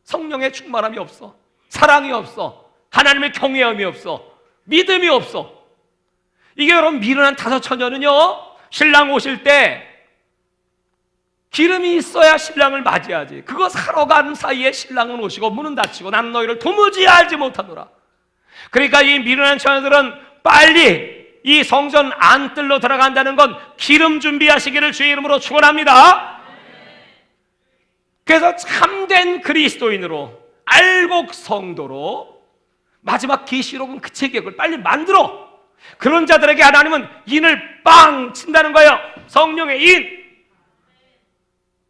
성령의 충만함이 없어. 사랑이 없어. 하나님의 경외함이 없어. 믿음이 없어. 이게 여러분, 미련한 다섯 처녀는요, 신랑 오실 때 기름이 있어야 신랑을 맞이하지. 그거 사러 가는 사이에 신랑은 오시고 문은 닫히고 나는 너희를 도무지 알지 못하노라. 그러니까 이 미련한 처녀들은 빨리 이 성전 안뜰로 들어간다는 건 기름 준비하시기를 주의 이름으로 축원합니다. 그래서 참된 그리스도인으로, 알곡 성도로 마지막 계시록은 그 체격을 빨리 만들어. 그런 자들에게 하나님은 인을 빵 친다는 거예요. 성령의 인.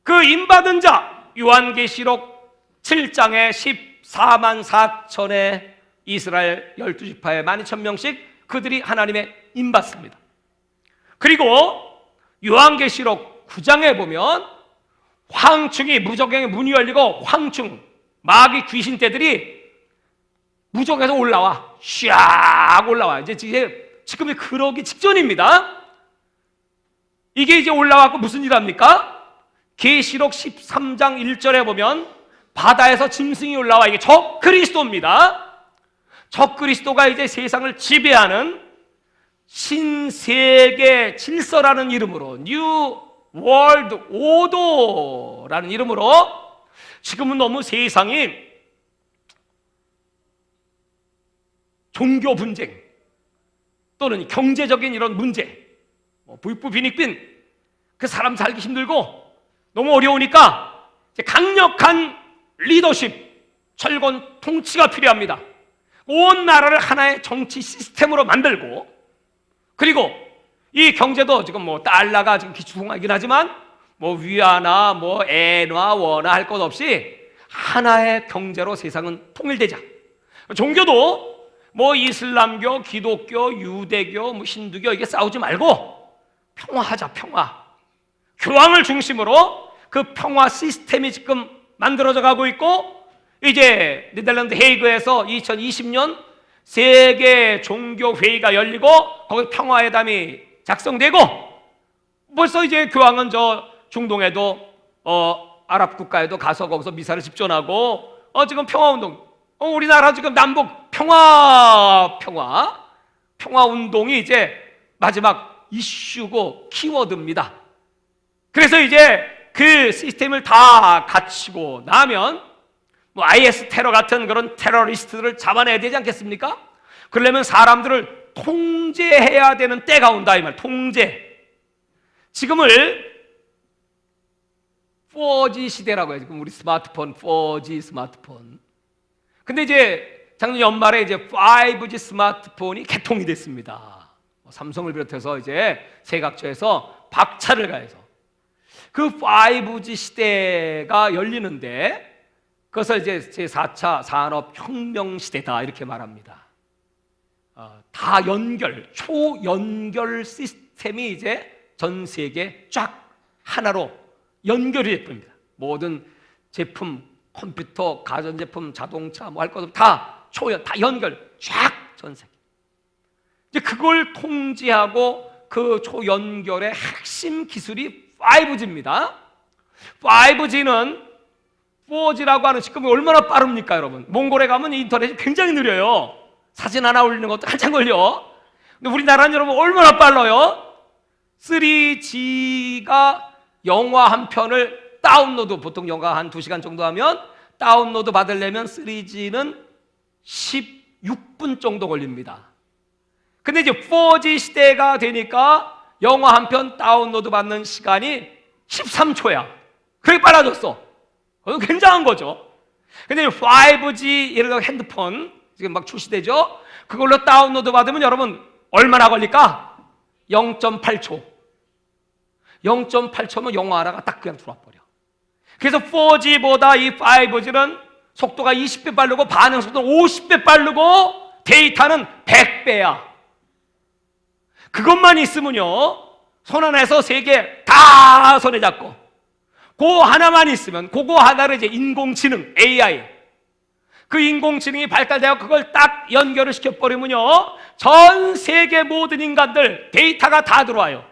그 인받은 자, 요한계시록 7장에 14만 4천의 이스라엘 12지파의 12,000명씩 그들이 하나님의 인받습니다. 그리고 요한계시록 9장에 보면 황충이, 무적행의 문이 열리고 황충, 마귀 귀신떼들이 무적에서 올라와. 샥 올라와. 이제 지금이 그러기 직전입니다. 이게 이제 올라와서 무슨 일 합니까? 계시록 13장 1절에 보면 바다에서 짐승이 올라와. 이게 적그리스도입니다. 적그리스도가 이제 세상을 지배하는 신세계 질서라는 이름으로, 뉴 월드 오더라는 이름으로 지금은 너무 세상이 종교 분쟁 또는 경제적인 이런 문제, 부익부 빈익빈, 그 사람 살기 힘들고 너무 어려우니까 이제 강력한 리더십, 철권 통치가 필요합니다. 온 나라를 하나의 정치 시스템으로 만들고, 그리고 이 경제도 지금 뭐 달러가 지금 기축통화이긴 하지만 뭐 위안화, 뭐 엔화, 원화 할 것 없이 하나의 경제로 세상은 통일되자. 종교도 뭐 이슬람교, 기독교, 유대교, 뭐 힌두교 이게 싸우지 말고 평화하자, 평화. 교황을 중심으로 그 평화 시스템이 지금 만들어져 가고 있고, 이제 네덜란드 헤이그에서 2020년 세계 종교 회의가 열리고 거기 평화회담이 작성되고, 벌써 이제 교황은 저 중동에도 아랍 국가에도 가서 거기서 미사를 집전하고 지금 평화운동, 우리나라 지금 남북 평화 운동이 이제 마지막 이슈고 키워드입니다. 그래서 이제 그 시스템을 다 갖추고 나면 뭐 IS 테러 같은 그런 테러리스트들을 잡아내야 되지 않겠습니까? 그러려면 사람들을 통제해야 되는 때가 온다 이 말. 통제. 지금을 4G 시대라고 해요. 지금 우리 스마트폰 4G 스마트폰. 근데 이제 작년 연말에 이제 5G 스마트폰이 개통이 됐습니다. 삼성을 비롯해서 이제 세각처에서 박차를 가해서 그 5G 시대가 열리는데, 그것을 이제 제4차 산업혁명 시대다 이렇게 말합니다. 다 초연결 시스템이 이제 전 세계 쫙 하나로 연결이 됩니다. 모든 제품, 컴퓨터, 가전제품, 자동차 뭐 할 것 없이 다 연결 쫙 전 세계. 이제 그걸 통제하고 그 초연결의 핵심 기술이 5G입니다. 5G는 4G라고 하는 시점이 얼마나 빠릅니까, 여러분? 몽골에 가면 인터넷이 굉장히 느려요. 사진 하나 올리는 것도 한참 걸려. 근데 우리나라는 여러분 얼마나 빨라요? 3G가 영화 한 편을 다운로드, 보통 영화 한 2시간 정도 하면 다운로드 받으려면 3G는 16분 정도 걸립니다. 근데 이제 4G 시대가 되니까 영화 한 편 다운로드 받는 시간이 13초야. 그게 빨라졌어. 굉장한 거죠. 근데 5G, 예를 들어 핸드폰 지금 막 출시되죠? 그걸로 다운로드 받으면 여러분 얼마나 걸릴까? 0.8초. 0.8초면 영화 하나가 딱 그냥 들어와 버려. 그래서 4G보다 이 5G는 속도가 20배 빠르고 반응 속도는 50배 빠르고 데이터는 100배야. 그것만 있으면요, 손 안에서 세계 다 손에 잡고, 그 하나만 있으면, 그거 하나를 이제 인공지능, AI, 그 인공지능이 발달되어 그걸 딱 연결을 시켜버리면요, 전 세계 모든 인간들 데이터가 다 들어와요.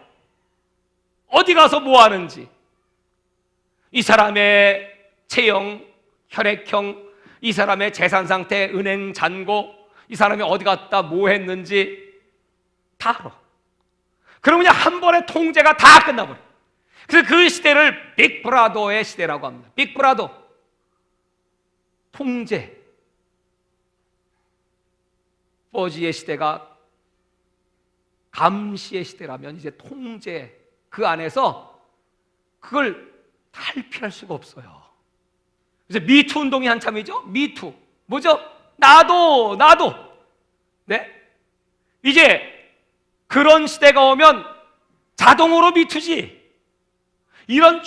어디 가서 뭐 하는지, 이 사람의 체형, 혈액형, 이 사람의 재산 상태, 은행 잔고, 이 사람이 어디 갔다 뭐 했는지 다 알아. 그러면 그냥 한 번에 통제가 다 끝나버려. 그래서 그 시대를 빅브라더의 시대라고 합니다. 빅브라더, 통제. 버지의 시대가 감시의 시대라면 이제 통제, 그 안에서 그걸 탈피할 수가 없어요. 그래서 미투 운동이 한참이죠. 미투 뭐죠? 나도 네? 이제 그런 시대가 오면 자동으로 미투지. 이런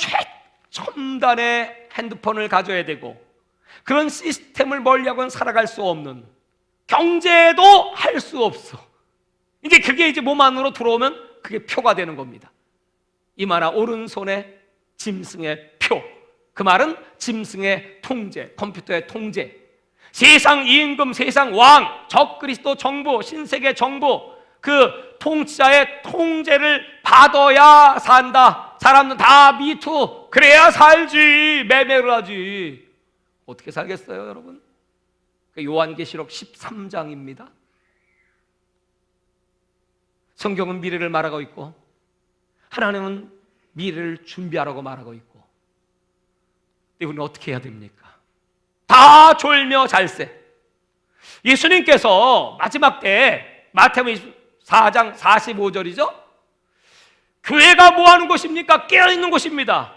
최첨단의 핸드폰을 가져야 되고, 그런 시스템을 멀리하고는 살아갈 수 없는, 경제도 할 수 없어. 이제 그게 이제 몸 안으로 들어오면 그게 표가 되는 겁니다. 이마나 오른손에 짐승의 표. 그 말은 짐승의 통제, 컴퓨터의 통제. 세상 임금, 세상 왕, 적그리스도 정부, 신세계 정부, 그 통치자의 통제를 받아야 산다. 사람은 다 미투, 그래야 살지, 매매를 하지. 어떻게 살겠어요, 여러분? 요한계시록 13장입니다. 성경은 미래를 말하고 있고, 하나님은 미래를 준비하라고 말하고 있고, 우리는 어떻게 해야 됩니까? 다 졸며 잘세. 예수님께서 마지막 때 마태복음 4장 45절이죠. 교회가 뭐 하는 곳입니까? 깨어있는 곳입니다.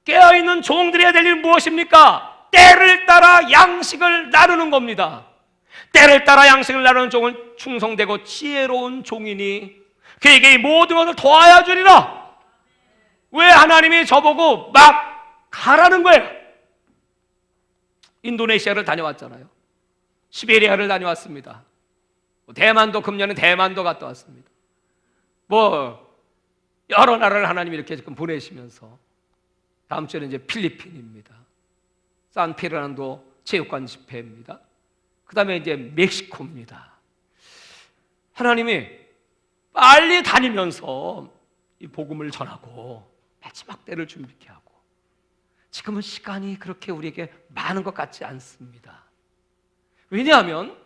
깨어있는 종들이 해야 될 일은 무엇입니까? 때를 따라 양식을 나누는 겁니다. 때를 따라 양식을 나누는 종은 충성되고 지혜로운 종이니 그에게 이 모든 것을 더하여 주리라. 왜 하나님이 저보고 막 가라는 거예요? 인도네시아를 다녀왔잖아요. 시베리아를 다녀왔습니다. 대만도, 금년에 대만도 갔다 왔습니다. 여러 나라를 하나님이 이렇게 지금 보내시면서, 다음 주에는 이제 필리핀입니다. 산페르난도 체육관 집회입니다. 그 다음에 이제 멕시코입니다. 하나님이 빨리 다니면서 이 복음을 전하고 마지막 때를 준비케 하고, 지금은 시간이 그렇게 우리에게 많은 것 같지 않습니다. 왜냐하면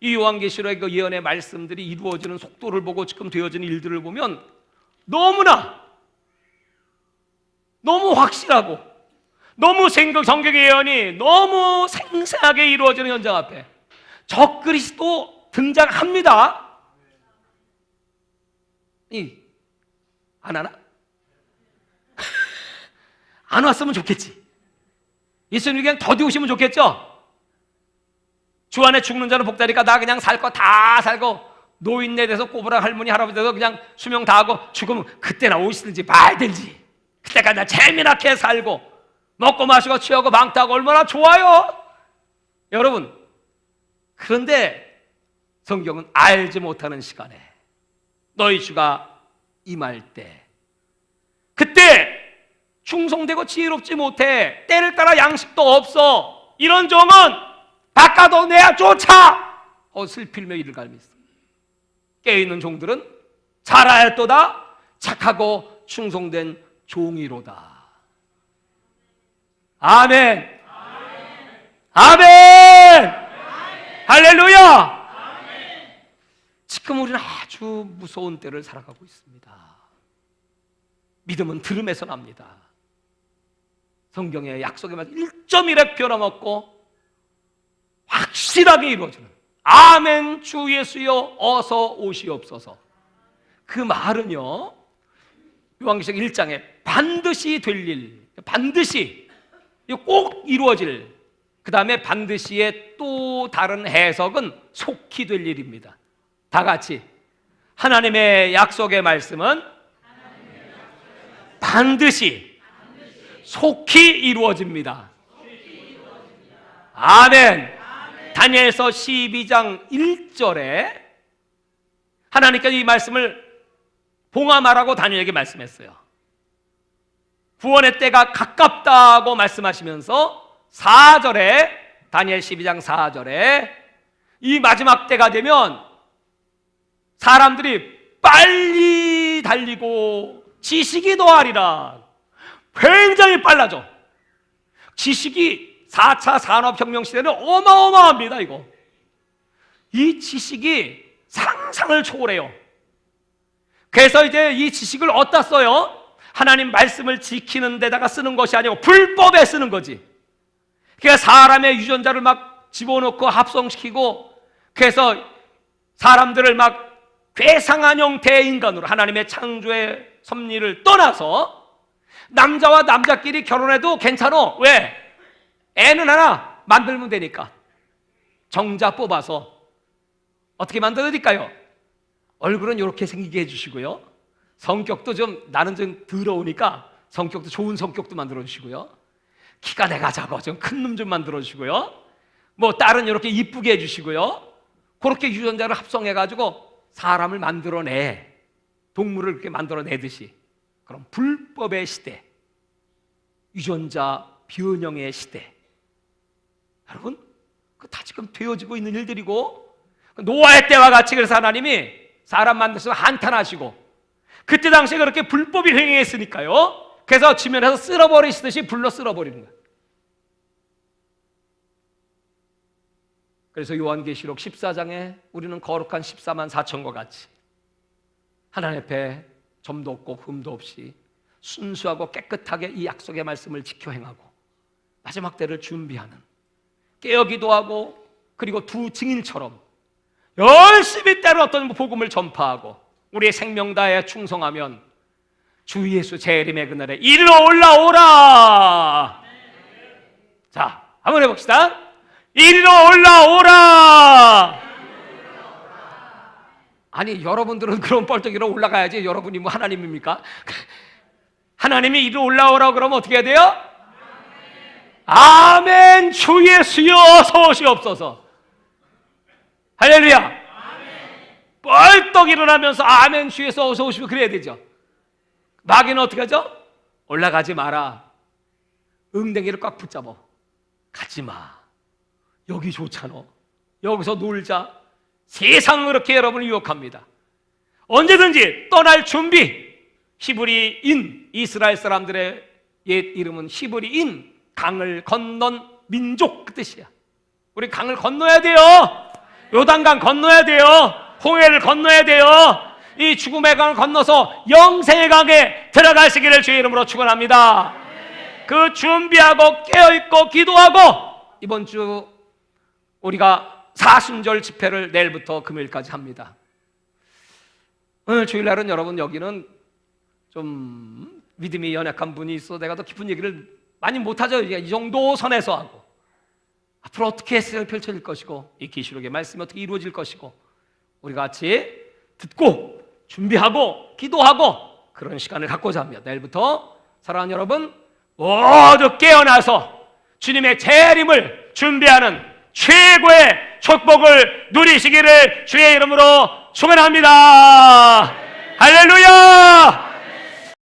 이 요한계시록의 그 예언의 말씀들이 이루어지는 속도를 보고 지금 되어지는 일들을 보면 너무 확실하고, 너무 성경의 예언이 너무 생생하게 이루어지는 현장 앞에 적그리스도 등장합니다. 안 하나? 안 왔으면 좋겠지. 예수님 그냥 더디 오시면 좋겠죠? 주 안에 죽는 자는 복다니까 나 그냥 살 거 다 살고, 노인네 돼서 꼬부랑 할머니 할아버지 돼서 그냥 수명 다 하고 죽으면 그때나 오시든지 말든지, 그때까지 나 재미나게 살고 먹고 마시고 취하고 방탕하고 얼마나 좋아요, 여러분. 그런데 성경은 알지 못하는 시간에 너희 주가 임할 때, 그때 충성되고 지혜롭지 못해, 때를 따라 양식도 없어, 이런 종은 바꿔도 내야 쫓아 슬필며 이를 갈미 있어. 깨어있는 종들은 살아야도다 착하고 충성된 종이로다. 아멘. 아멘. 할렐루야. 지금 우리는 아주 무서운 때를 살아가고 있습니다. 믿음은 들음에서 납니다. 성경의 약속에 맞아 1.1획 변함없고 확실하게 이루어지는, 아멘 주 예수여 어서 오시옵소서. 그 말은요, 요한계시록 1장에 반드시 될 일, 반드시 꼭 이루어질, 그 다음에 반드시의 또 다른 해석은 속히 될 일입니다. 다 같이 하나님의 약속의 말씀은 반드시 속히 이루어집니다. 아멘. 다니엘서 12장 1절에 하나님께서 이 말씀을 봉함하라고 다니엘에게 말씀했어요. 구원의 때가 가깝다고 말씀하시면서 4절에 다니엘 12장 4절에 이 마지막 때가 되면 사람들이 빨리 달리고 지식이 더하리라. 굉장히 빨라져. 지식이 4차 산업혁명 시대는 어마어마합니다. 이거 이 지식이 상상을 초월해요. 그래서 이제 이 지식을 어디다 써요? 하나님 말씀을 지키는 데다가 쓰는 것이 아니고 불법에 쓰는 거지. 그러니까 사람의 유전자를 막 집어넣고 합성시키고, 그래서 사람들을 막 괴상한 형태의 인간으로, 하나님의 창조의 섭리를 떠나서 남자와 남자끼리 결혼해도 괜찮아. 왜? 애는 하나 만들면 되니까. 정자 뽑아서 어떻게 만들어 드릴까요? 얼굴은 이렇게 생기게 해주시고요, 성격도 좀, 나는 좀 더러우니까 성격도 좋은 성격도 만들어 주시고요, 키가 내가 작아 좀 큰 놈 좀 만들어 주시고요, 뭐 딸은 이렇게 이쁘게 해주시고요, 그렇게 유전자를 합성해 가지고 사람을 만들어내, 동물을 그렇게 만들어내듯이. 그럼 불법의 시대, 유전자 변형의 시대, 여러분 그 다 지금 되어지고 있는 일들이고, 노아의 때와 같이 그래서 하나님이 사람 만드셔서 한탄하시고, 그때 당시에 그렇게 불법이 횡행했으니까요, 그래서 지면에서 쓸어버리시듯이 불로 쓸어버리는 거예요. 그래서 요한계시록 14장에 우리는 거룩한 14만 4천과 같이 하나님 앞에 점도 없고 흠도 없이 순수하고 깨끗하게 이 약속의 말씀을 지켜 행하고 마지막 때를 준비하는, 깨어 기도하고 그리고 두 증인처럼 열심히 때로 어떤 복음을 전파하고 우리의 생명 다해 충성하면 주 예수 재림의 그날에 이리로 올라오라. 자, 한번 해봅시다. 이리로 올라오라. 아니, 여러분들은 그런 뻘떡이로 올라가야지. 여러분이 뭐 하나님입니까? 하나님이 이리로 올라오라고 그러면 어떻게 해야 돼요? 아멘. 주 예수여 어서 오시옵소서. 할렐루야. 뻘떡 일어나면서 아멘 주 예수 어서 오시고 그래야 되죠. 마귀는 어떻게 하죠? 올라가지 마라. 엉덩이를 꽉 붙잡아. 가지 마. 여기 좋잖아. 여기서 놀자. 세상은 그렇게 여러분을 유혹합니다. 언제든지 떠날 준비. 히브리인, 이스라엘 사람들의 옛 이름은 히브리인, 강을 건넌 민족 그 뜻이야. 우리 강을 건너야 돼요. 요단강 건너야 돼요. 홍해를 건너야 돼요. 이 죽음의 강을 건너서 영생의 강에 들어가시기를 주의 이름으로 축원합니다. 그 준비하고 깨어있고 기도하고, 이번 주 우리가 사순절 집회를 내일부터 금요일까지 합니다. 오늘 주일날은 여러분 여기는 좀 믿음이 연약한 분이 있어 내가 더 깊은 얘기를 많이 못하죠. 이 정도 선에서 하고, 앞으로 어떻게 해석이 펼쳐질 것이고 이 계시록의 말씀이 어떻게 이루어질 것이고 우리가 같이 듣고 준비하고 기도하고 그런 시간을 갖고자 합니다. 내일부터 사랑하는 여러분 모두 깨어나서 주님의 재림을 준비하는 최고의 축복을 누리시기를 주의 이름으로 축원합니다. 할렐루야.